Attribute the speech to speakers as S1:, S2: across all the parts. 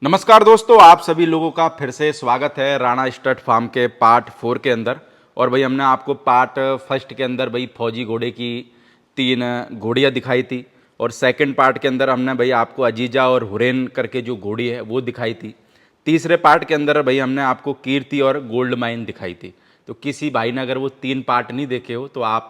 S1: नमस्कार दोस्तों, आप सभी लोगों का फिर से स्वागत है राणा स्टड फार्म के पार्ट 4 के अंदर। और भाई हमने आपको पार्ट फर्स्ट के अंदर भाई फौजी घोड़े की 3 घोड़ियाँ दिखाई थी, और सेकंड पार्ट के अंदर हमने भाई आपको अजीजा और हुरैन करके जो घोड़ी है वो दिखाई थी। तीसरे पार्ट के अंदर भाई हमने आपको कीर्ति और गोल्ड माइन दिखाई थी। तो किसी भाई ने अगर वो 3 पार्ट नहीं देखे हो तो आप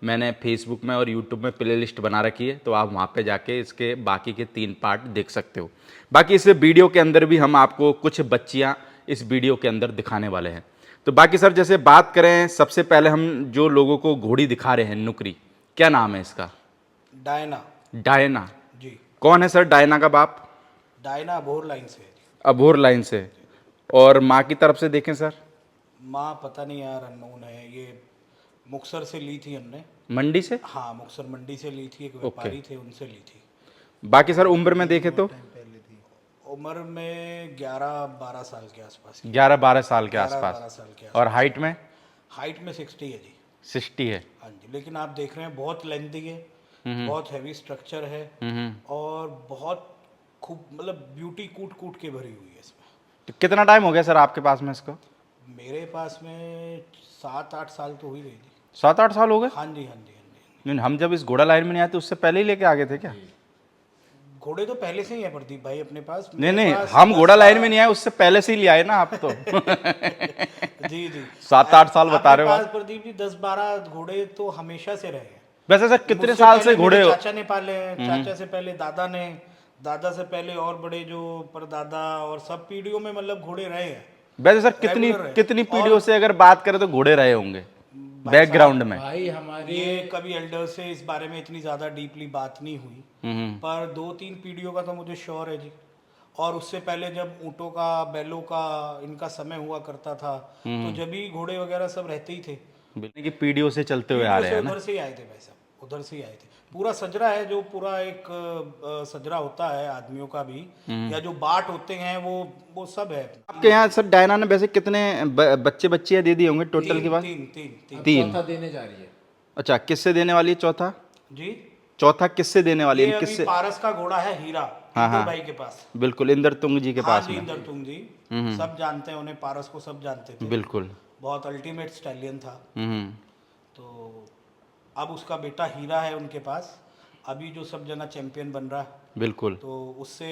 S1: मैंने फेसबुक में और यूट्यूब में प्ले लिस्ट बना रखी है, तो आप वहाँ पे जाके इसके बाकी के 3 पार्ट देख सकते हो। बाकी इस वीडियो के अंदर भी हम आपको कुछ बच्चियाँ इस वीडियो के अंदर दिखाने वाले हैं। तो बाकी सर, जैसे बात करें, सबसे पहले हम जो लोगों को घोड़ी दिखा रहे हैं नुकरी, क्या नाम है इसका?
S2: डायना।
S1: डायना।
S2: जी।
S1: कौन है सर डायना का बाप?
S2: डायना अबोहर लाइन से है जी।
S1: अबोहर लाइन से। और माँ की तरफ से देखें सर?
S2: माँ पता नहीं यार, अननोन है ये। मुक्तसर से ली थी हमने।
S1: मंडी से?
S2: हाँ, मुक्तसर मंडी से ली थी, एक
S1: ओके।
S2: व्यापारी थे उनसे ली थी।
S1: बाकी सर उम्र में देखें तो?
S2: उम्र में 11-12 साल के आसपास की।
S1: 11-12 साल के
S2: 11-12
S1: आसपास।
S2: साल के
S1: और
S2: आसपास।
S1: हाइट में?
S2: हाइट में 60 है जी।
S1: 60 है।
S2: हाँ जी, लेकिन आप देख रहे हैं बहुत लेंथी है, बहुत हैवी स्ट्रक्चर है, और बहुत खूब मतलब ब्यूटी कूट कूट के भरी हुई है इसमें।
S1: तो कितना टाइम हो गया सर आपके पास में इसको?
S2: मेरे पास में 7-8 साल तो हो ही गई जी।
S1: 7-8 साल हो गए?
S2: हाँ जी, हाँ जी, हाँ जी।
S1: नहीं, हम जब इस घोड़ा लाइन में नहीं आए तो उससे पहले ही लेके आ गए थे क्या?
S2: घोड़े तो पहले से ही है प्रदीप भाई अपने पास।
S1: नहीं
S2: मेरे
S1: नहीं,
S2: पास
S1: हम
S2: 10
S1: घोड़ा लाइन में
S2: बारह
S1: नहीं आए, उससे पहले से ही ले आए ना आप तो।
S2: जी जी।
S1: 7-8 साल बता
S2: आपके
S1: रहे हो
S2: पास
S1: आप।
S2: प्रदीप जी 10-12 घोड़े तो हमेशा से रहे हैं।
S1: वैसे सर कितने
S2: मुझसे
S1: साल से
S2: पहले
S1: घोड़े
S2: मेरे
S1: हो?
S2: चाचा ने पाले हैं, चाचा से पहले दादा ने, दादा से पहले और बड़े जो परदादा, और सब पीढ़ियों में मतलब घोड़े रहे हैं।
S1: वैसे सर कितनी
S2: रेगुलर रहे।
S1: कितनी पीढ़ियों
S2: और
S1: से अगर बात करें तो घोड़े रहे होंगे
S2: भाई
S1: बैकग्राउंड
S2: साहब,
S1: में?
S3: भाई हमारे
S2: ये कभी एल्डर से इस बारे में इतनी ज़्यादा डीपली बात नहीं हुई, पर 2-3 पीढ़ियों का तो मुझे श्योर है जी। और उससे पहले जब ऊँटों का, बैलों का इनका समय हुआ करता था, तो जब भी घोड़े वगैरह सब रहते ही थे।
S1: की पीढ़ियों से चलते हुए आ
S2: पीढ़ियों
S1: रहे
S2: से
S1: हैं ना।
S2: उधर से ही आए थे भाई साहब, उधर से ही आए थे। पूरा सजरा है, जो पूरा एक सजरा होता है आदमियों का भी, या जो बाट होते हैं, वो सब है।
S1: आपके यहाँ सर डायना ने वैसे कितने बच्चे बच्चियाँ दे दिए होंगे टोटल की
S2: तीन
S1: बात?
S2: तीन तीन तीन
S3: अब
S1: 3।
S3: चौथा देने जा रही है।
S1: अच्छा, किससे देने वाली है चौथा?
S2: जी।
S1: चौथा किससे देने वाली
S2: ये
S1: है,
S2: अभी
S1: किससे?
S2: पारस का घोड़ा है हीरा,
S1: हाँ
S2: इंदर
S1: हाँ,
S2: भाई के पास।
S1: बिल्कुल इंदर तुंग जी के
S2: हाँ
S1: पास
S2: जी,
S1: में।
S2: इंदर तुंग जी सब जानते हैं उन्हें, पारस को सब जानते थे।
S1: बिल्कुल।
S2: बहुत अल्टीमेट स्टैलियन था।
S1: हम्म।
S2: तो अब उसका बेटा हीरा है उनके पास, अभी जो सब जगह चैंपियन बन रहा है।
S1: बिल्कुल।
S2: तो उससे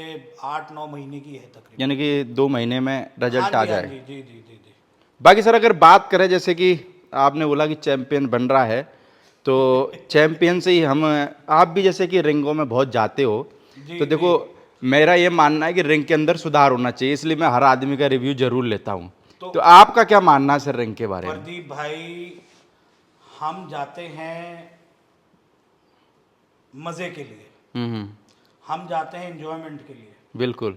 S2: 8-9 महीने की है तकरीबन।
S1: यानी कि 2 महीने में
S2: हाँ
S1: रिजल्ट आ
S2: जी, हाँ
S1: जाए।
S2: जी, जी जी जी जी।
S1: बाकी सर अगर बात करें, जैसे कि आपने बोला कि चैंपियन बन रहा है, तो चैंपियन से ही हम, आप भी जैसे कि रिंगों में बहुत जाते हो,
S2: जी
S1: तो देखो मेरा ये मानना है कि रिंग के अंदर सुधार होना चाहिए, इसलिए मैं हर आदमी का रिव्यू जरूर लेता हूँ।
S2: तो
S1: तो आपका क्या मानना है सर रिंग के बारे में?
S2: प्रदीप भाई, हम जाते हैं मज़े के लिए,
S1: हम्म।
S2: हम जाते हैं एंजॉयमेंट के लिए,
S1: बिल्कुल।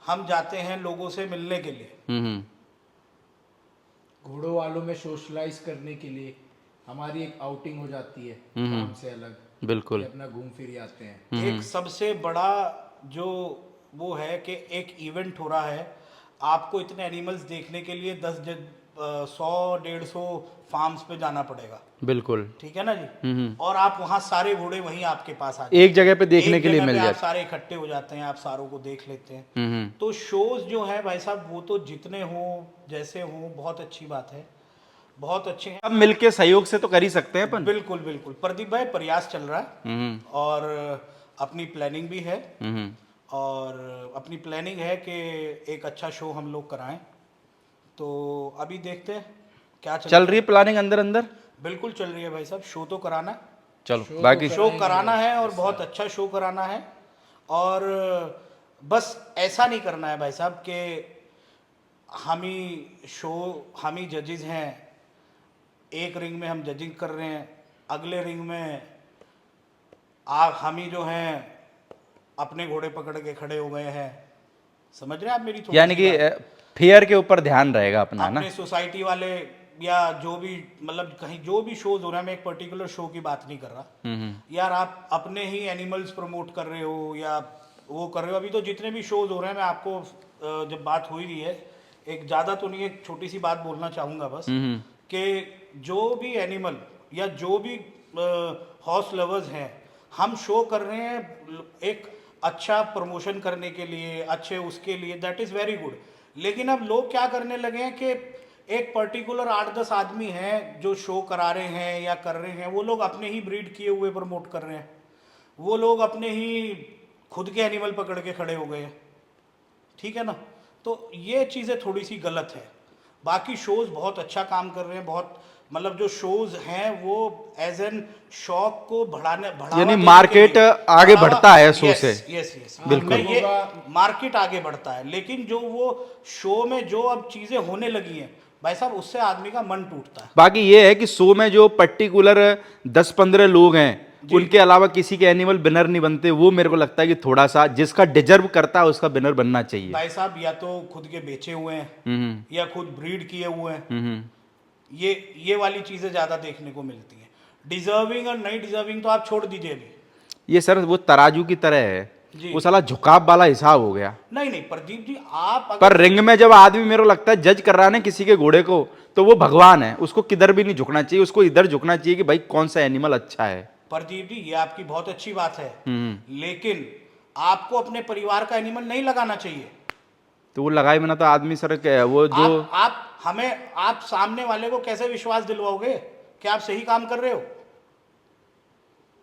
S2: हम जाते हैं लोगों से मिलने के लिए।
S1: हम्म।
S3: घोड़ों वालों में सोशलाइज करने के लिए हमारी एक आउटिंग हो जाती है काम से अलग,
S1: बिल्कुल।
S3: कि अपना घूम फिर आते हैं।
S2: एक सबसे बड़ा जो वो है कि एक इवेंट हो रहा है, आपको इतने एनिमल्स देखने के लिए 100-150 फार्म्स पे जाना पड़ेगा,
S1: बिल्कुल।
S2: ठीक है ना जी। और आप वहाँ सारे घोड़े वहीं आपके पास आ जाते
S1: एक जगह पे
S2: हैं।
S1: देखने
S2: एक
S1: के लिए
S2: जगह
S1: मिल
S2: पे आप
S1: जाते।
S2: सारे इकट्ठे हो जाते हैं, आप सारों को देख लेते हैं।
S1: हम्म।
S2: तो शोज जो है भाई साहब, वो तो जितने हों जैसे हों, बहुत अच्छी बात है, बहुत अच्छे हैं।
S1: अब मिलके सहयोग से तो कर ही सकते हैं अपन।
S2: बिल्कुल बिल्कुल प्रदीप भाई, प्रयास चल रहा है, और अपनी प्लानिंग भी है, और अपनी प्लानिंग है कि एक अच्छा शो हम लोग कराएं। तो अभी देखते हैं क्या
S1: चल रही है प्लानिंग अंदर अंदर?
S2: बिल्कुल चल रही है भाई साहब, शो तो कराना है,
S1: चलो बाकी
S2: शो कराना है, और बहुत अच्छा शो कराना है। और बस ऐसा नहीं करना है भाई साहब कि हम ही शो, हम ही जजेस हैं, एक रिंग में हम जजिंग कर रहे हैं, अगले रिंग में हम ही जो हैं अपने घोड़े पकड़ के खड़े हो गए हैं। समझ रहे हैं आप मेरी थोड़ी
S1: यानी
S2: सी
S1: कि
S2: बात?
S1: फेयर के ऊपर ध्यान रहेगा अपना ना।
S2: अपने सोसाइटी वाले, या जो भी मतलब कहीं जो भी शोज हो रहा है, मैं एक पर्टिकुलर शो की बात नहीं कर रहा यार, आप अपने ही एनिमल्स प्रमोट कर रहे हो या वो कर रहे हो। अभी तो जितने भी शोज हो रहे हैं, मैं आपको जब बात हो ही रही है, एक ज़्यादा तो नहीं, एक छोटी सी बात बोलना चाहूँगा बस, कि जो भी एनिमल या जो भी हॉर्स लवर्स हैं, हम शो कर रहे हैं एक अच्छा प्रमोशन करने के लिए, अच्छे उसके लिए, दैट इज़ वेरी गुड। लेकिन अब लोग क्या करने लगे हैं कि एक पर्टिकुलर 8-10 आदमी हैं जो शो करा रहे हैं या कर रहे हैं, वो लोग अपने ही ब्रीड किए हुए प्रमोट कर रहे हैं, वो लोग अपने ही खुद के एनिमल पकड़ के खड़े हो गए हैं, ठीक है ना। तो ये चीज़ें थोड़ी सी गलत है। बाकी शोज़ बहुत अच्छा काम कर रहे हैं, बहुत मतलब जो शोज़ हैं वो एज एन शौक को बढ़ावा
S1: यानी
S2: देने के
S1: मार्केट
S2: लिए
S1: आगे बढ़ता है शो
S2: यस
S1: से।
S2: यस यस
S1: बिल्कुल।
S2: ये मार्केट आगे बढ़ता है, लेकिन जो वो शो में जो अब चीज़ें होने लगी हैं भाई साहब, उससे आदमी का मन टूटता है।
S1: बाकी ये है कि शो में जो पर्टिकुलर 10-15 लोग हैं, उनके अलावा किसी के एनिमल विनर नहीं बनते। वो मेरे को लगता है कि थोड़ा सा जिसका डिजर्व करता है उसका विनर बनना चाहिए।
S2: भाई साहब या तो खुद के बेचे हुए हैं या खुद ब्रीड किए हुए हैं, ये वाली चीज़ें ज़्यादा देखने को मिलती हैं। डिजर्विंग और नहीं डिजर्विंग तो आप छोड़ दीजिए अभी।
S1: ये सर वो तराजू की तरह है,
S2: जी।
S1: वो साला झुकाव वाला हिसाब हो गया।
S2: नहीं नहीं प्रदीप जी, आप अगर
S1: पर रिंग में जब आदमी मेरे को लगता है जज कर रहा है ना किसी के घोड़े को, तो वो भगवान है, उसको किधर भी नहीं झुकना चाहिए, उसको इधर झुकना चाहिए कि भाई कौन सा एनिमल अच्छा है।
S2: प्रदीप जी ये आपकी बहुत अच्छी बात है, लेकिन आपको अपने परिवार का एनिमल नहीं लगाना चाहिए।
S1: तो वो लगाए बिना तो आदमी सर वो जो
S2: आप सामने वाले को कैसे विश्वास दिलवाओगे कि आप सही काम कर रहे हो?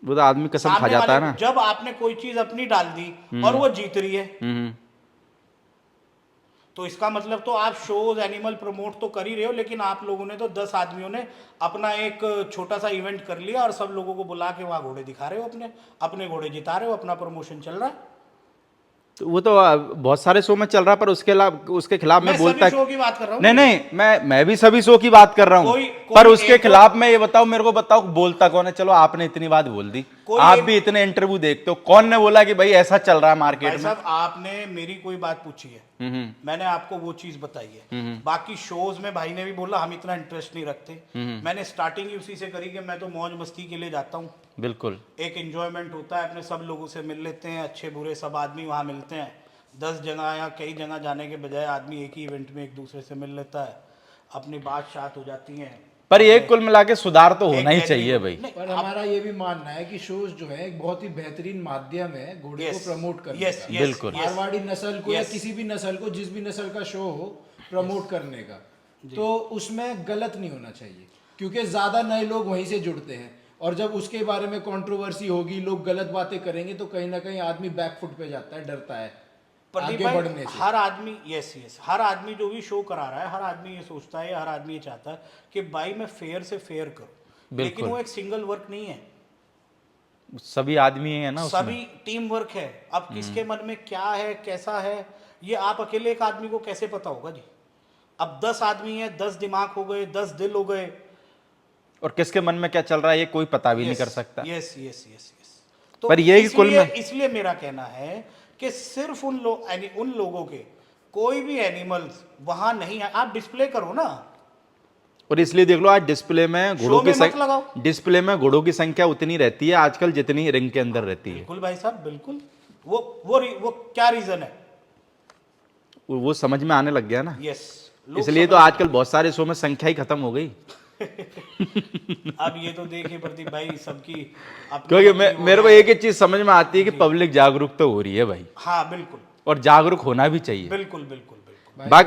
S1: वो तो आदमी कसम खा
S2: सामने
S1: जाता है
S2: वाले
S1: ना।
S2: को जब आपने कोई चीज अपनी डाल दी और वो जीत रही है, तो इसका मतलब तो आप शोज एनिमल प्रमोट तो कर ही रहे हो, लेकिन आप लोगों ने तो 10 आदमियों ने अपना एक छोटा सा इवेंट कर लिया और सब लोगों को बुला के वहां घोड़े दिखा रहे हो, अपने अपने घोड़े जिता रहे हो, अपना प्रमोशन चल रहा है।
S1: तो वो तो बहुत सारे शो में चल रहा है, पर उसके खिलाफ मैं
S2: मैं
S1: बोलता
S2: सभी शो की बात कर रहा हूँ।
S1: नहीं नहीं, मैं भी सभी शो की बात कर रहा हूँ,
S2: कोई
S1: पर उसके
S2: एक
S1: खिलाफ मैं ये बताओ, मेरे को बताओ बोलता कौन है? चलो आपने इतनी बात बोल दी, आप भी इतने इंटरव्यू देखते हो, कौन ने बोला कि भाई ऐसा चल रहा है मार्केट
S2: भाई
S1: में?
S2: साहब आपने मेरी कोई बात पूछी है, मैंने आपको वो चीज बताई है। बाकी शोज में भाई ने भी बोला हम इतना इंटरेस्ट नहीं रखते, मैंने स्टार्टिंग ही उसी से करी कि मैं तो मौज मस्ती के लिए जाता हूँ,
S1: बिल्कुल
S2: एक एंजॉयमेंट होता है, अपने सब लोगों से मिल लेते हैं, अच्छे बुरे सब आदमी वहाँ मिलते हैं। 10 जगह या कई जगह जाने के बजाय आदमी एक ही इवेंट में एक दूसरे से मिल लेता है, अपनी बात शात हो जाती है।
S1: पर ये कुल मिला के सुधार तो होना ही
S2: एक
S1: चाहिए
S2: genuine-
S1: भाई।
S2: नहीं,
S3: पर हमारा ये भी मानना है कि शोज जो है एक बहुत ही बेहतरीन माध्यम है घोड़े को प्रमोट करने
S2: yes,
S3: का।
S2: yes,
S1: बिल्कुल।
S2: yes,
S3: मारवाड़ी नस्ल को या
S2: yes,
S3: किसी भी नस्ल को, जिस भी नस्ल का शो हो प्रमोट करने का, तो उसमें गलत नहीं होना चाहिए, क्योंकि ज्यादा नए लोग वहीं से जुड़ते हैं, और जब उसके बारे में कंट्रोवर्सी होगी, लोग गलत बातें करेंगे, तो कहीं ना कहीं आदमी बैकफुट पे जाता है, डरता है
S2: प्रदीप
S3: आगे
S2: भाई,
S3: बढ़ने से।
S2: हर आदमी यस हर आदमी जो भी शो करा रहा है, हर आदमी ये सोचता है, हर आदमी ये चाहता है कि भाई मैं फेयर से फेयर करूं, लेकिन वो एक सिंगल वर्क नहीं है,
S1: सभी आदमी है ना उसमें।
S2: सभी टीम वर्क है। अब किसके मन में क्या है कैसा है, ये आप अकेले एक आदमी को कैसे पता होगा जी? अब 10 आदमी है, 10 दिमाग हो गए, 10 दिल हो गए,
S1: और किसके मन में क्या चल रहा है ये कोई पता भी नहीं कर सकता।
S2: Yes yes yes yes. तो
S1: पर ये कुल में
S2: इसलिए मेरा कहना है कि सिर्फ उन लोगों के कोई भी एनिमल्स वहां नहीं है, आप डिस्प्ले करो ना।
S1: और इसलिए देख लो आज डिस्प्ले में घोड़ों
S2: शो
S1: की
S2: में मत लगाओ।
S1: डिस्प्ले में घोड़ों की संख्या उतनी रहती है आजकल जितनी रिंग के अंदर रहती है।
S2: बिल्कुल भाई साहब बिल्कुल। वो क्या रीजन है?
S1: वो समझ में आने लग गया ना,
S2: यस,
S1: इसलिए तो आजकल बहुत सारे शो में संख्या ही खत्म हो गई।
S2: अब ये तो देखिए प्रदीप भाई सबकी
S1: क्योंकि मेरे को एक ही चीज समझ में आती है कि पब्लिक जागरूक तो हो रही है भाई,
S2: हाँ बिल्कुल
S1: और जागरूक होना भी चाहिए।
S2: बिल्कुल बिल्कुल बिल्कुल।
S1: बात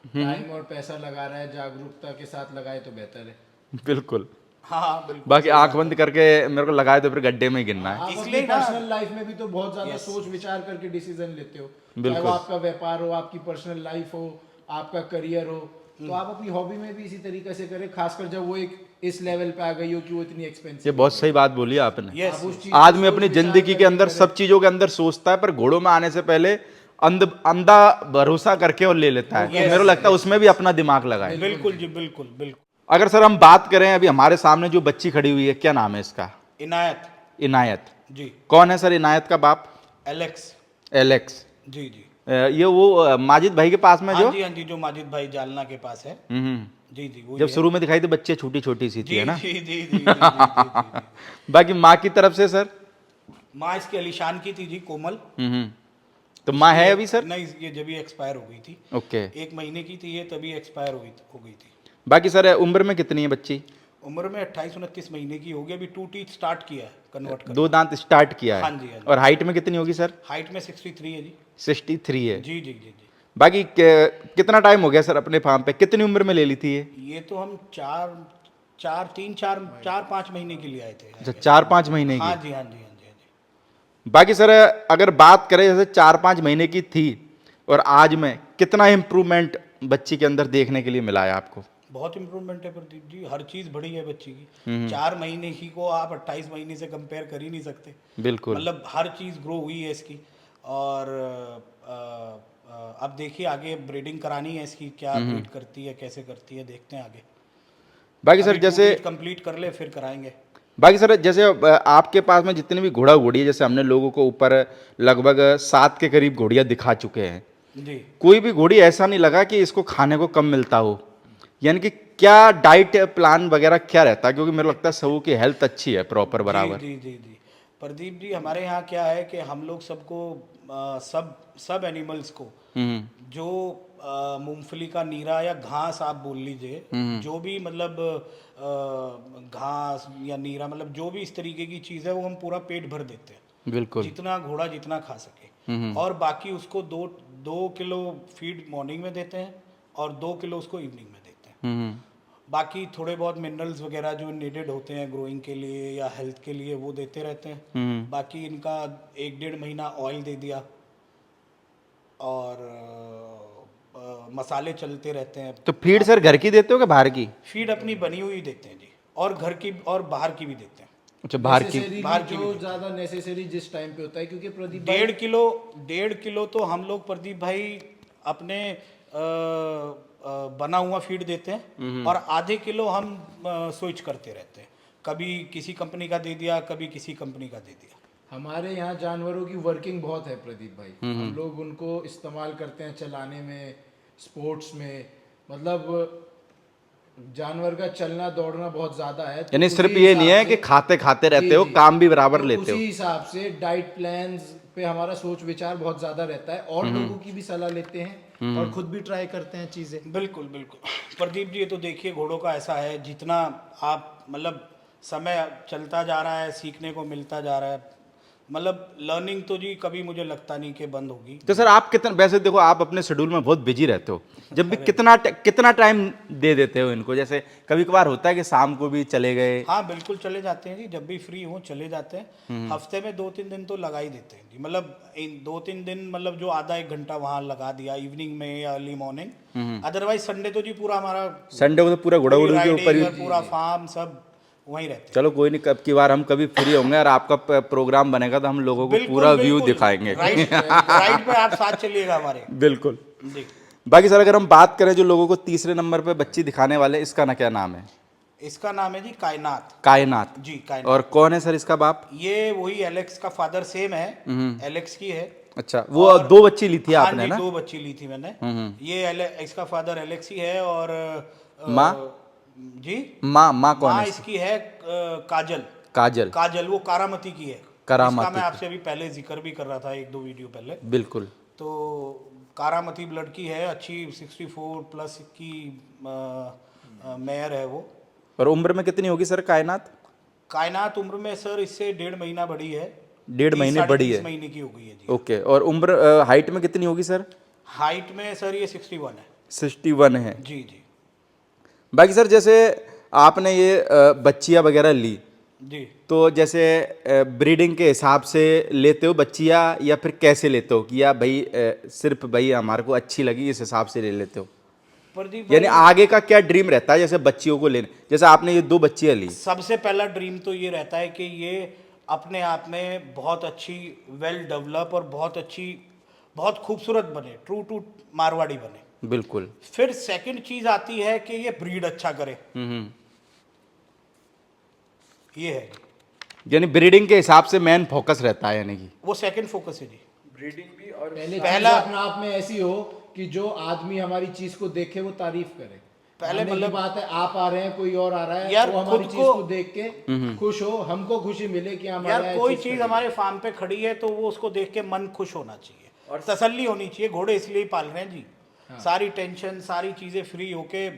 S3: टाइम और पैसा लगा रहा है, जागरूकता के साथ लगाए तो बेहतर है।
S1: बिल्कुल।
S2: हाँ बिल्कुल।
S1: बाकी आंख बंद करके मेरे को लगाए तो फिर गड्ढे में ही गिरना है।
S3: आप
S2: इसलिए
S3: अपनी
S2: ना-
S3: पर्सनल लाइफ में भी तो बहुत ज्यादा सोच विचार करके डिसीजन लेते हो, चाहे
S1: बिल्कुल।
S3: वो आपका व्यापार हो, आपकी पर्सनल लाइफ हो, आपका करियर हो, तो आप अपनी हॉबी में भी इसी तरीके से करें, खासकर जब वो एक इस लेवल पे आ गई हो कि वो इतनी
S1: ये
S3: एक्सपेंसिव।
S1: बहुत सही बात बोली आपने।
S2: यस
S3: आप उस चीज
S1: आदमी
S3: को
S1: अपनी
S3: सोच विचार
S1: जिंदगी के
S3: करके
S1: अंदर
S3: करें।
S1: सब चीजों के अंदर सोचता है, पर घोड़ों में आने से पहले अंधा भरोसा करके और ले लेता है। तो मेरे को लगता है उसमें भी अपना दिमाग लगाए।
S2: बिल्कुल जी बिल्कुल बिल्कुल।
S1: अगर सर हम बात करें, अभी हमारे सामने जो बच्ची खड़ी हुई है, क्या नाम है इसका?
S2: इनायत
S1: इनायत।
S2: जी,
S1: कौन है सर इनायत का बाप?
S2: Alex
S1: Alex.
S2: जी जी।
S1: ये वो माजिद भाई के पास में जो
S2: हाँ जी जो माजिद भाई जालना के पास है। जी जी वो
S1: जब शुरू में दिखाई थी बच्चे छोटी छोटी सी थी, है ना?
S2: जी जी जी जी।
S1: बाकी माँ की तरफ से सर?
S2: माँ इसके अलीशान की थी जी, कोमल।
S1: तो माँ है अभी सर?
S2: नहीं, ये जब एक्सपायर हो गई थी,
S1: ओके।
S2: 1 महीने की थी ये, तभी एक्सपायर हो गई थी।
S1: बाकी सर उम्र में कितनी है बच्ची?
S2: उम्र में 28-29 महीने की होगी, अभी 2 टीथ स्टार्ट किया है कन्वर्ट कर।
S1: 2 दांत स्टार्ट किया है।
S2: हाँ जी, हाँ जी।
S1: और हाइट में कितनी होगी सर?
S2: हाइट में 63 है जी।
S1: 63 है।
S2: जी जी जी जी।
S1: बाकी कितना टाइम हो गया सर अपने फार्म पे? कितनी उम्र में ले ली थी ये?
S2: ये तो हम 4-5 महीने के लिए आए थे।
S1: अच्छा, 4-5 महीने
S2: हाँ
S1: की।
S2: जी हाँ जी हाँ जी हाँ जी।
S1: बाकी सर अगर बात करें जैसे 4-5 महीने की थी और आज में कितना इम्प्रूवमेंट बच्ची के अंदर देखने के लिए मिला है आपको?
S2: बहुत इम्प्रूवमेंट है प्रदीप जी, हर चीज़ बढ़ी है बच्ची की। 4 महीने की को आप 28 महीने से कंपेयर कर ही नहीं सकते।
S1: बिल्कुल।
S2: मतलब हर चीज़ ग्रो हुई है इसकी। और अब देखिए आगे ब्रीडिंग करानी है इसकी, क्या ब्रीड करती है, कैसे करती है, देखते हैं आगे।
S1: बाकी सर जैसे
S2: कंप्लीट कर ले फिर कराएंगे।
S1: बाकी सर जैसे आपके पास में जितनी भी घोड़ा घोड़ी है, जैसे हमने लोगों को ऊपर लगभग 7 के करीब घोड़ियाँ दिखा चुके हैं,
S2: जी।
S1: कोई भी घोड़ी ऐसा नहीं लगा कि इसको खाने को कम मिलता हो? यानी कि क्या डाइट प्लान वगैरह क्या रहता है? क्योंकि मेरे को लगता है सबों की हेल्थ अच्छी है प्रॉपर बराबर।
S2: जी जी जी प्रदीप जी, हमारे यहाँ क्या है कि हम लोग सबको सब एनिमल्स को जो मूंगफली का नीरा या घास आप बोल लीजिए, जो भी मतलब घास या नीरा, मतलब जो भी इस तरीके की चीज़ है वो हम पूरा पेट भर देते हैं,
S1: बिल्कुल।
S2: जितना घोड़ा जितना खा सके। और बाकी उसको 2 किलो फीड मॉर्निंग में देते हैं और 2 किलो उसको इवनिंग में देते हैं। बाकी थोड़े बहुत मिनरल्स वगैरह जो नीडेड होते हैं ग्रोइंग के लिए या हेल्थ के लिए वो देते रहते हैं। बाकी इनका 1-1.5 महीना ऑयल दे दिया और मसाले चलते रहते हैं।
S1: तो फीड सर घर की देते हो कि बाहर की?
S2: फीड अपनी बनी हुई देते हैं जी, और घर की और बाहर की भी देते हैं।
S1: अच्छा, बाहर की।
S2: बाहर की
S3: जो ज्यादा नेसेसरी जिस टाइम पे होता है, क्योंकि प्रदीप
S2: 1.5 किलो तो हम लोग प्रदीप भाई अपने बना हुआ फीड देते हैं, और आधे किलो हम स्विच करते रहते हैं, कभी किसी कंपनी का दे दिया, कभी किसी कंपनी का दे दिया।
S3: हमारे यहाँ जानवरों की वर्किंग बहुत है प्रदीप भाई। हम लोग उनको इस्तेमाल करते हैं चलाने में, स्पोर्ट्स में, मतलब जानवर का चलना दौड़ना बहुत ज्यादा है। तो
S1: यानी
S3: उसी
S1: सिर्फ ये नहीं
S3: हिसाब
S1: है कि
S3: से-
S1: खाते खाते रहते
S3: जी,
S1: हो,
S3: जी।
S1: काम भी बराबर
S3: तो
S1: लेते हो।
S3: उसी हिसाब से डाइट प्लान्स पे हमारा सोच विचार बहुत ज्यादा रहता है, और लोगों की भी सलाह लेते हैं और खुद भी ट्राई करते हैं चीजें।
S2: बिल्कुल बिल्कुल प्रदीप जी, ये तो देखिए घोड़ों का ऐसा है, जितना आप मतलब समय चलता जा रहा है, सीखने को मिलता जा रहा है, मतलब लर्निंग तो जी कभी मुझे लगता नहीं कि बंद होगी।
S1: तो सर आप कितना, वैसे देखो आप अपने शेड्यूल में बहुत बिजी रहते हो, जब भी कितना टाइम दे देते हो इनको? जैसे कभी कभार होता है कि शाम को भी चले गए।
S2: हाँ बिल्कुल चले जाते हैं जी, जब भी फ्री हो चले जाते हैं। हफ्ते में 2-3 दिन तो लगा ही देते हैं जी, मतलब इन 2-3 दिन मतलब जो आधा 1 घंटा वहाँ लगा दिया इवनिंग में या अर्ली मॉर्निंग। अदरवाइज संडे तो जी पूरा हमारा
S1: संडे को तो पूरा घोड़ा उड़ के ऊपर ही।
S2: पूरा फार्म सब वहीं रहते हैं।
S1: चलो कोई नहीं, कब की बार हम कभी फ्री होंगे और आपका प्रोग्राम बनेगा तो हम लोगों को पूरा व्यू दिखाएंगे।
S2: राइड पे आप साथ चलिएगा हमारे।
S1: बिल्कुल।
S2: जी।
S1: बाकी सर अगर हम बात करें जो लोगों को तीसरे नंबर पे बच्ची दिखाने वाले, इसका ना क्या नाम है?
S2: इसका नाम है जी कायनात।
S1: कायनात।
S2: जी कायनात।
S1: और कौन है सर इसका बाप?
S2: ये वही एलेक्स का फादर सेम है, एलेक्स की है।
S1: अच्छा, वो 2 बच्ची ली थी
S2: हाँ
S1: आपने
S2: जी,
S1: ना?
S2: 2 बच्ची ली थी मैंने। ये इसका फादर एलेक्स ही है। और
S1: माँ?
S2: जी
S1: माँ कौन
S2: माँ
S1: है?
S2: इसकी है काजल।
S1: काजल।
S2: काजल वो कारामती की है।
S1: करामती
S2: इसका मैं
S1: की।
S2: आपसे अभी पहले जिक्र भी कर रहा था 1-2 वीडियो पहले।
S1: बिल्कुल।
S2: तो कारामती ब्लड की है, अच्छी 64 प्लस की मेयर है वो।
S1: और उम्र में कितनी होगी सर कायनात?
S2: कायनात उम्र में सर इससे 1.5 महीना बड़ी है।
S1: 1.5 महीने बड़ी है।
S2: 30 महीने की हो गई है जी।
S1: ओके, और उम्र हाइट में कितनी होगी सर?
S2: हाइट में सर ये 61 है।
S1: 61 है।
S2: जी जी
S1: बाकी सर जैसे आपने ये बच्चियाँ वगैरह ली,
S2: जी।
S1: तो जैसे ब्रीडिंग के हिसाब से लेते हो बच्चियाँ या फिर कैसे लेते हो, कि या भाई सिर्फ भाई हमारे को अच्छी लगी इस हिसाब से ले लेते हो?
S2: प्रदीप
S1: यानी
S2: भाई,
S1: आगे का क्या ड्रीम रहता है जैसे बच्चियों को लेने? जैसे आपने ये 2 बच्चियाँ ली।
S2: सबसे पहला ड्रीम तो ये रहता है कि ये अपने आप में बहुत अच्छी, वेल डेवलप और बहुत अच्छी, बहुत खूबसूरत बने, ट्रू टू मारवाड़ी बने।
S1: बिल्कुल।
S2: फिर सेकंड चीज आती है कि ये ब्रीड अच्छा करे। ये है,
S1: यानी ब्रीडिंग के हिसाब से मेन फोकस रहता है, यानी कि
S2: वो सेकंड फोकस है जी।
S3: ब्रीडिंग भी, और पहले
S2: पहला-
S3: अपने आप में ऐसी हो कि जो आदमी हमारी चीज को देखे वो तारीफ करे।
S2: पहले
S3: मानने की
S2: मतलब-
S3: बात है, आप आ रहे हैं, कोई और आ रहा है,
S2: यार
S3: वो हमारी
S2: खुद
S3: चीज
S2: को-
S3: को देख के खुश हो, हमको खुशी मिले कि हमारे
S2: यार
S3: यहाँ
S2: कोई
S3: चीज
S2: चीज
S3: खड़ी
S2: हमारे फार्म पे खड़ी है तो वो उसको देख के मन खुश होना चाहिए और तसल्ली होनी चाहिए। घोड़े इसलिए ही पाल रहे हैं जी, सारी टेंशन सारी चीजें फ्री होके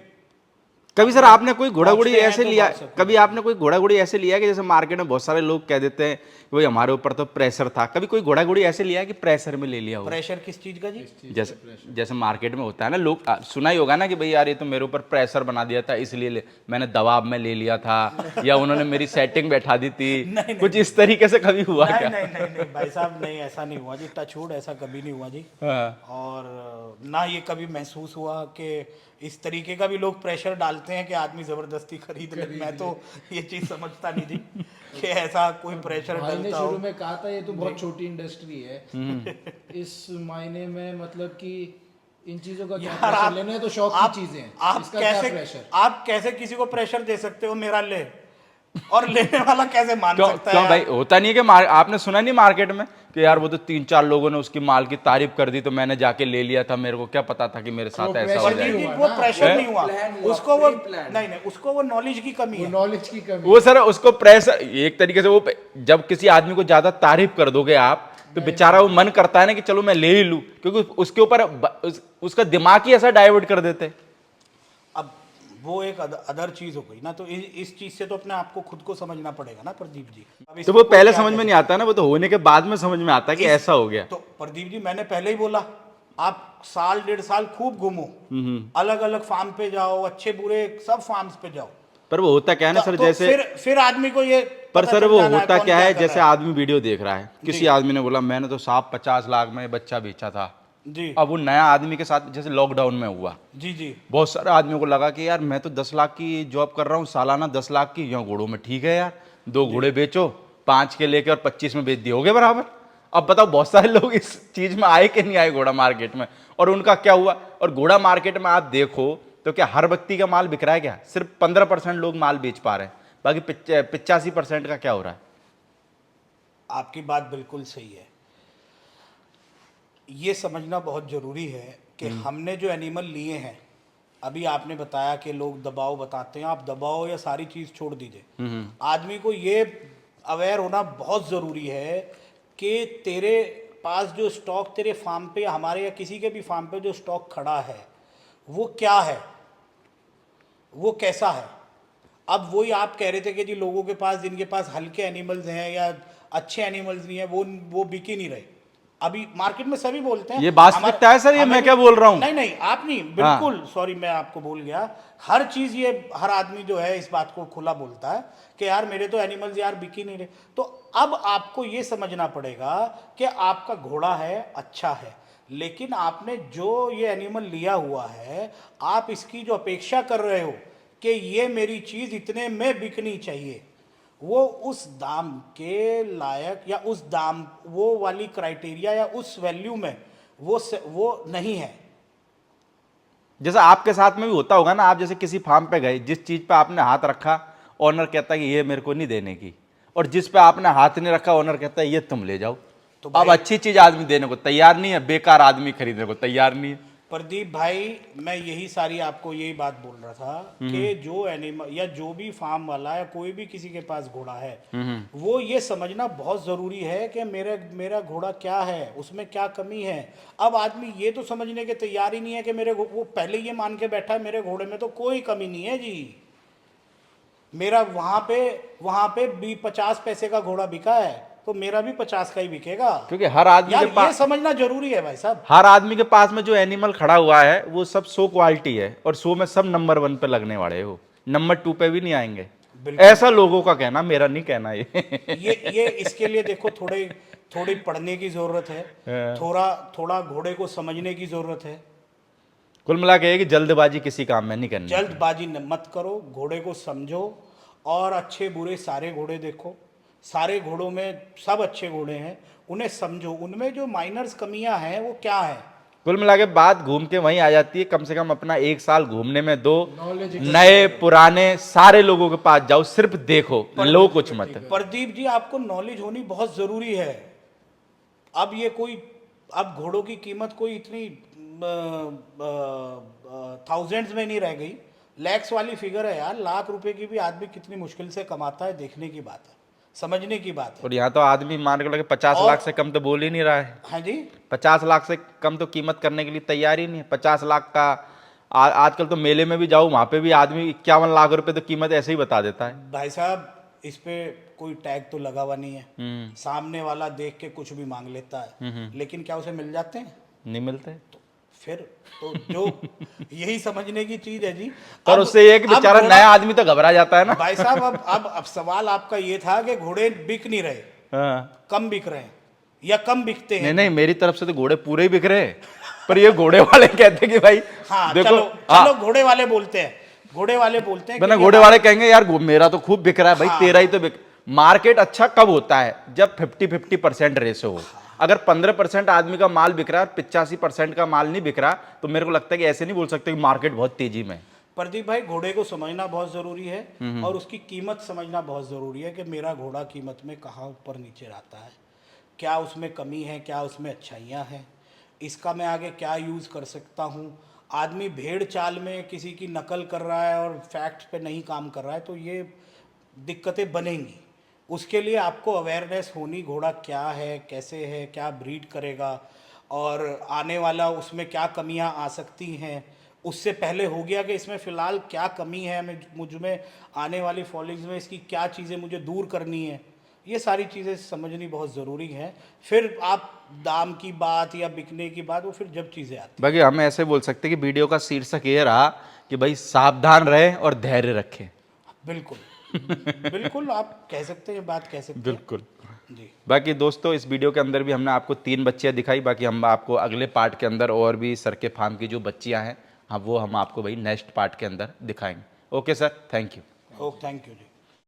S1: कभी सर आपने कोई घोड़ा घोड़ी
S2: पहुंचते हैं
S1: ऐसे
S2: तो
S1: लिया,
S2: बहुत सकते
S1: कभी आपने कोई घोड़ा घोड़ी ऐसे लिया कि जैसे मार्केट में बहुत सारे लोग कह देते हैं कि भाई हमारे ऊपर तो प्रेशर था, कभी कोई घोड़ा घोड़ी ऐसे लिया कि प्रेशर में ले लिया हो?
S2: प्रेशर किस चीज का जी?
S1: जैसे जैसे मार्केट में होता है ना, लोग सुना ही होगा ना कि भाई यार ये तो मेरे ऊपर प्रेशर बना दिया था इसलिए मैंने दबाव में ले लिया था, या उन्होंने मेरी सेटिंग बैठा दी थी,
S2: नहीं,
S1: कुछ इस तरीके से कभी हुआ
S2: नहीं
S1: क्या?
S2: नहीं नहीं नहीं भाई साहब, नहीं ऐसा नहीं हुआ जी, टचवुड ऐसा कभी नहीं हुआ जी।
S1: हाँ।
S2: और ना ये कभी महसूस हुआ कि इस तरीके का भी लोग प्रेशर डालते हैं कि आदमी जबरदस्ती खरीद ले। मैं तो ये चीज समझता नहीं जी कि ऐसा कोई प्रेशर
S3: भाई ने
S2: डलता हो।
S3: शुरू में कहा था ये तो बहुत छोटी इंडस्ट्री है, इस मायने में मतलब कि इन चीजों का क्या
S2: यार
S3: प्रेशर
S2: आप
S3: लेने तो शौक
S2: आप
S3: की चीजें हैं,
S2: आप
S3: इसका क्या
S2: कैसे
S3: प्रेशर?
S2: आप कैसे किसी को प्रेशर दे सकते हो मेरा ले, और लेने वाला कैसे मान
S1: क्यों
S2: सकता
S1: क्यों
S2: है
S1: भाई?
S2: यार?
S1: होता नहीं है कि आपने सुना नहीं मार्केट में कि यार वो तो 3-4 लोगों ने उसकी माल की तारीफ कर दी तो मैंने जाके ले लिया था, मेरे को क्या पता था कि मेरे साथ
S3: वो
S1: ऐसा हो
S3: pressure
S1: जाएगा।
S3: नहीं
S2: जी,
S3: हुआ
S2: वो
S3: ना,
S2: प्रेशर
S1: वो
S2: नहीं हुआ,
S3: plan हुआ,
S2: उसको वो
S3: pre-planned।
S2: नहीं नहीं उसको वो नॉलेज की कमी
S3: वो
S2: है।
S3: नॉलेज की कमी
S1: वो सर उसको प्रेशर एक तरीके से, वो जब किसी आदमी को ज्यादा तारीफ कर दोगे आप तो बेचारा वो मन करता है ना कि चलो मैं ले ही लूं, क्योंकि उसके ऊपर उसका दिमाग ही ऐसा डाइवर्ट कर देते हैं।
S2: अब वो एक अदर चीज हो गई ना, तो इस चीज से तो अपने आप को खुद को समझना पड़ेगा ना प्रदीप जी। अब
S1: तो
S2: इसको
S1: वो
S2: कोई
S1: पहले
S2: क्या
S1: समझ
S2: कह
S1: में नहीं आता ना, वो तो होने के बाद में समझ में आता है कि ऐसा हो गया।
S2: तो प्रदीप जी मैंने पहले ही बोला, आप साल 1.5 साल खूब घूमो, अलग अलग फार्म पे जाओ, अच्छे बुरे सब फार्म्स पे जाओ।
S1: पर वो होता क्या है ना सर,
S2: तो
S1: जैसे
S2: फिर आदमी को ये
S1: पर
S2: पता
S1: सर
S2: चल
S1: वो
S2: जाना
S1: होता
S2: कौन
S1: क्या है,
S2: कर
S1: जैसे
S2: रहा
S1: आदमी वीडियो देख रहा है, किसी
S2: जी।
S1: आदमी ने बोला मैंने तो साहब 50 लाख में बच्चा बेचा था।
S2: जी
S1: अब वो नया आदमी के साथ जैसे लॉकडाउन में हुआ,
S2: जी जी
S1: बहुत सारे आदमियों को लगा कि यार मैं तो 10 लाख की जॉब कर रहा हूँ, सालाना 10 लाख की, यहाँ घोड़ों में ठीक है यार, 2 घोड़े बेचो, 5 के लेके और 25 में बेच दिए, हो गए बराबर। अब बताओ बहुत सारे लोग इस चीज में आए कि नहीं आए घोड़ा मार्केट में, और उनका क्या हुआ? और घोड़ा मार्केट में आप देखो तो क्या हर व्यक्ति का माल बिक रहा है? क्या सिर्फ 15% लोग माल बेच पा रहे हैं, बाकी 85% का क्या हो रहा है?
S2: आपकी बात बिल्कुल सही है। ये समझना बहुत ज़रूरी है कि हमने जो एनिमल लिए हैं, अभी आपने बताया कि लोग दबाव बताते हैं, आप दबाव या सारी चीज़ छोड़ दीजिए, आदमी को ये अवेयर होना बहुत ज़रूरी है कि तेरे पास जो स्टॉक तेरे फार्म पे या हमारे या किसी के भी फार्म पे जो स्टॉक खड़ा है वो क्या है, वो कैसा है। अब वही आप कह रहे थे कि जी लोगों के पास जिनके पास हल्के एनिमल्स हैं या अच्छे एनिमल्स नहीं है वो बिक ही नहीं रहे। अभी मार्केट में सभी बोलते हैं
S1: ये वास्तविकता है सर, ये मैं क्या बोल रहा हूँ?
S2: नहीं नहीं आप नहीं, बिल्कुल सॉरी मैं आपको भूल गया। हर चीज ये हर आदमी जो है इस बात को खुला बोलता है कि यार मेरे तो एनिमल्स यार बिक ही नहीं रहे। तो अब आपको ये समझना पड़ेगा कि आपका घोड़ा है अच्छा है, लेकिन आपने जो ये एनिमल लिया हुआ है आप इसकी जो अपेक्षा कर रहे हो कि ये मेरी चीज इतने में बिकनी चाहिए, वो उस दाम के लायक या उस दाम वो वाली क्राइटेरिया या उस वैल्यू में वो नहीं है।
S1: जैसा आपके साथ में भी होता होगा ना, आप जैसे किसी फार्म पे गए, जिस चीज पे आपने हाथ रखा ओनर कहता है कि ये मेरे को नहीं देने की, और जिस पे आपने हाथ नहीं रखा ओनर कहता है ये तुम ले जाओ।
S2: तो
S1: अब अच्छी चीज आदमी देने को तैयार नहीं है, बेकार आदमी खरीदने को तैयार नहीं है।
S2: प्रदीप भाई मैं यही सारी आपको यही बात बोल रहा था कि जो एनिमल या जो भी फार्म वाला या कोई भी किसी के पास घोड़ा है वो ये समझना बहुत ज़रूरी है कि मेरा घोड़ा क्या है, उसमें क्या कमी है। अब आदमी ये तो समझने के तैयार ही नहीं है कि वो पहले ये मान के बैठा है मेरे घोड़े में तो कोई कमी नहीं है जी, मेरा वहाँ पे 50 पैसे का घोड़ा बिका है तो मेरा भी 50 का ही बिकेगा।
S1: क्योंकि हर आदमी
S2: यार
S1: के पास,
S2: ये समझना जरूरी है भाई साहब।
S1: हर आदमी के पास में जो एनिमल खड़ा हुआ है वो सब शो क्वालिटी है, और शो में सब नंबर 1 पे लगने वाले हो, नंबर 2 पे भी नहीं आएंगे। ऐसा लोगों का कहना, मेरा नहीं कहना
S2: ये इसके लिए देखो थोड़ी पढ़ने की जरूरत है, थोड़ा घोड़े को समझने की जरूरत है।
S1: कुल मिला के कि जल्दबाजी किसी काम में नहीं करनी।
S2: जल्दबाजी मत करो, घोड़े को समझो और अच्छे बुरे सारे घोड़े देखो, सारे घोड़ों में सब अच्छे घोड़े हैं, उन्हें समझो, उनमें जो माइनर्स कमियां हैं वो क्या है।
S1: कुल मिला के बात घूम के वहीं आ जाती है, कम से कम अपना 1 साल घूमने में दो,
S3: Knowledge
S1: नए पुराने सारे लोगों के पास जाओ, सिर्फ देखो, लो कुछ मत।
S2: प्रदीप जी आपको नॉलेज होनी बहुत जरूरी है। अब घोड़ों की कीमत कोई इतनी थाउजेंड्स में नहीं रह गई, लैक्स वाली फिगर है यार। लाख रुपए की भी आदमी कितनी मुश्किल से कमाता है, देखने की बात है, समझने की बात है।
S1: और यहाँ तो आदमी मान के लगे 50 लाख से कम तो बोल ही नहीं रहा है।
S2: हाँ जी
S1: 50 लाख से कम तो कीमत करने के लिए तैयार ही नहीं है। 50 लाख का आजकल तो मेले में भी जाओ, वहां पे भी आदमी 51 लाख रुपए तो कीमत ऐसे ही बता देता है।
S2: भाई साहब इस पे कोई टैग तो लगा हुआ नहीं है, सामने वाला देख के कुछ भी मांग लेता है, लेकिन क्या उसे मिल जाते हैं?
S1: नहीं मिलते।
S2: फिर तो जो यही समझने की चीज है जी।
S1: पर
S2: अब-
S1: उससे एक
S2: अब
S1: बेचारा
S2: घोड़ा-
S1: नया आदमी तो घबरा जाता है ना।
S2: भाई साहब अब सवाल आपका ये था कि घोड़े बिक नहीं रहे,
S1: हाँ।
S2: कम बिक रहे हैं या कम बिकते हैं?
S1: नहीं नहीं, मेरी तरफ से तो घोड़े पूरे ही बिक रहे हैं, पर ये घोड़े वाले कहते हैं कि भाई
S2: हाँ
S1: देखो,
S2: चलो
S1: हाँ,
S2: चलो घोड़े वाले बोलते हैं, घोड़े वाले बोलते हैं
S1: वरना
S2: क्योंकि
S1: घोड़े वाले कहेंगे यार मेरा तो खूब बिक रहा है भाई,
S2: हाँ,
S1: तेरा ही तो बिक। मार्केट अच्छा कब होता है? जब 50-50% रेशो हो। अगर 15% आदमी का माल बिक रहा है, 85% का माल नहीं बिक रहा, तो मेरे को लगता है कि ऐसे नहीं बोल सकते कि मार्केट बहुत तेजी में है।
S2: प्रदीप भाई घोड़े को समझना बहुत ज़रूरी है और उसकी कीमत समझना बहुत ज़रूरी है कि मेरा घोड़ा कीमत में कहाँ ऊपर नीचे रहता है, क्या उसमें कमी है, क्या उसमें अच्छाइयाँ हैं, इसका मैं आगे क्या यूज़ कर सकता हूँ। आदमी भेड़ चाल में किसी की नकल कर रहा है और फैक्ट पे नहीं काम कर रहा है तो ये दिक्कतें बनेंगी। उसके लिए आपको अवेयरनेस होनी, घोड़ा क्या है, कैसे है, क्या ब्रीड करेगा और आने वाला उसमें क्या कमियां आ सकती हैं। उससे पहले हो गया कि इसमें फ़िलहाल क्या कमी है, मुझ में आने वाली फॉलोइंग्स में इसकी क्या चीज़ें मुझे दूर करनी है, ये सारी चीज़ें समझनी बहुत ज़रूरी है। फिर आप दाम की बात या बिकने की बात, वो फिर जब चीज़ें आती
S1: बाकी हम ऐसे बोल सकते हैं कि वीडियो का शीर्षक ये रहा कि भाई सावधान रहें और धैर्य रखें।
S2: बिल्कुल बिल्कुल आप कह सकते हैं, बात कह सकते हैं
S1: बिल्कुल।
S2: जी।
S1: बाकी दोस्तों इस वीडियो के अंदर भी हमने आपको 3 बच्चियां दिखाई, बाकी हम आपको अगले पार्ट के अंदर और भी सर के फार्म की जो बच्चियां हैं वो हम आपको भाई नेक्स्ट पार्ट के अंदर दिखाएंगे। Okay sir, thank you.
S2: Okay, thank you ji.